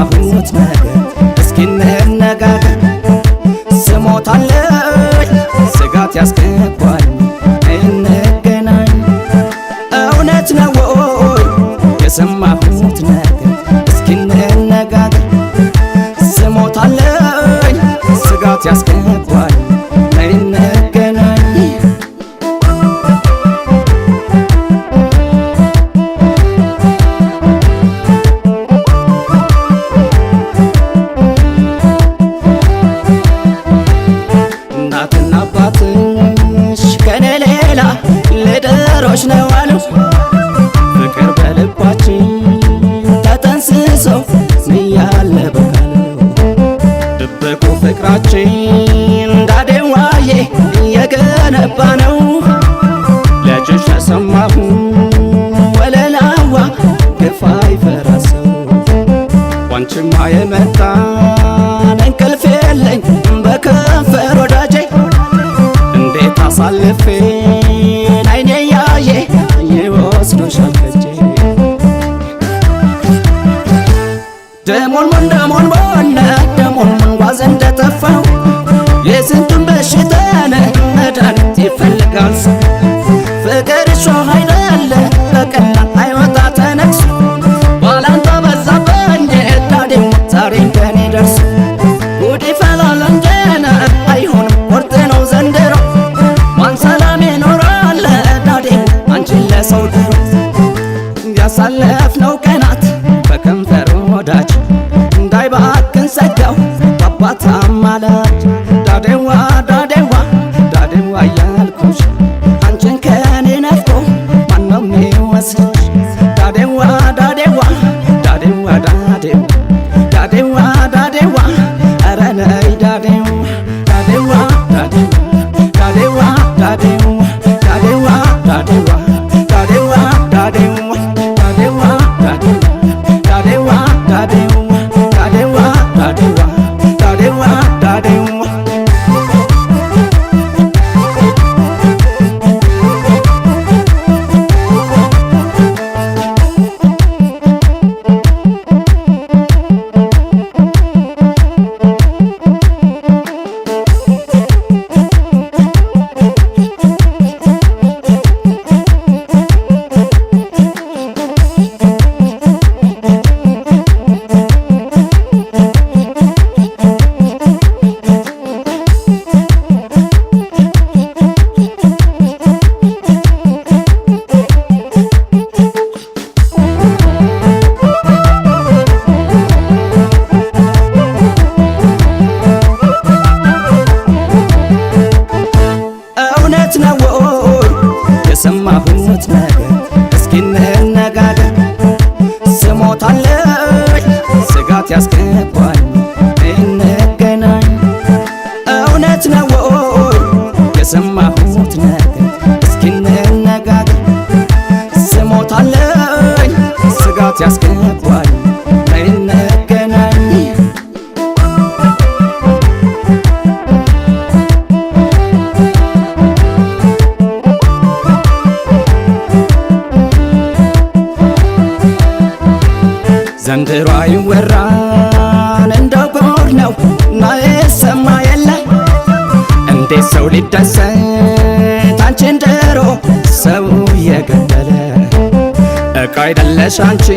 የሰማሁት ነገር እስኪ እንነጋገር። ስሞታለኝ ስጋት ያስገባኝ እንገናኝ። እውነት ነው ወይ የሰማሁት ነገር እስኪ እንነጋገር። ስሞታለኝ ስጋት ያስገባኝ እንገናኝ። እናትና አባትሽ ከኔ ሌላ ልድሮሽ ነው አሉ። ፍቅር በልባችን ተጠንስሶ እያለ በቃሉ ድብቁ ፍቅራችን ዳዴዋዬ እየገነባ ነው። ልጅሽ ተሰማሁ ወለላዋ ግፋ ይፈራሰው ዋንችማ የመጣን እንቅልፍ የለኝ በከንፈር ወዳጄ እንዴት አሳልፌን አይኔ ያየ ይወስዶሻል ከጄ። ደሞን ጓዝ እንደተፋው የስንቱን በሽታን መድኃኒት ይፈልጋል ሰው። ፍቅር እሾህ አይደለ በቀላል አይወጣ ተነቅሶ ባላንጣ በዛብኝ ዳዴው ዛሬ እንደኔ ደርሶ ጉድ ይፈላል እንጀነ አይሆንም ቁርጥ ነው ዘንድሮ። ማን ሰላም ይኖራል ዳዴው አንቺን ለሰው ድሮ። ያሳለፍነው ቀናት በከንፈር ወዳጅ እንዳይባክን ሰጋው በአባት አማላጅ። ዳዴዋ ዳዴዋ ዳዴዋ እያልኩሽ አንቺን ከኔ ነፍቆ ማነው የሚወስድሽ? ዳዴዋ ዳዴዋ ዳዴዋ ዳዴዋ ዳዴዋ ዳዴዋ ኧረ ነይ ዳዴዋ ዳዴዋ ዳዴዋ ዳዴዋ ዳዴዋ ዳዴዋ ዳዴዋ ዳዴዋ ዳዴዋ ዳዴዋ ዳዴዋ ዳዴዋ ዳዴዋ ዳዴዋ ዳዴዋ የሰማሁት ነገር እስኪ እንነጋገር። ስሞታለኝ ስጋት ያስገባኝ እንገናኝ። እውነት ነው ወይ የሰማሁት ነገር እስኪ እንነጋገር። ስሞታለኝ ስጋት ያስገባኝ እንገናኝ። ዘንድሮ አይወራን እንደው ጉድ ነው እና የሰማ የለ እንዴት ሰው ሊደሰት አንቺን ድሮ ሰው የገደለ ዕቃ አይደለሽ አንቺ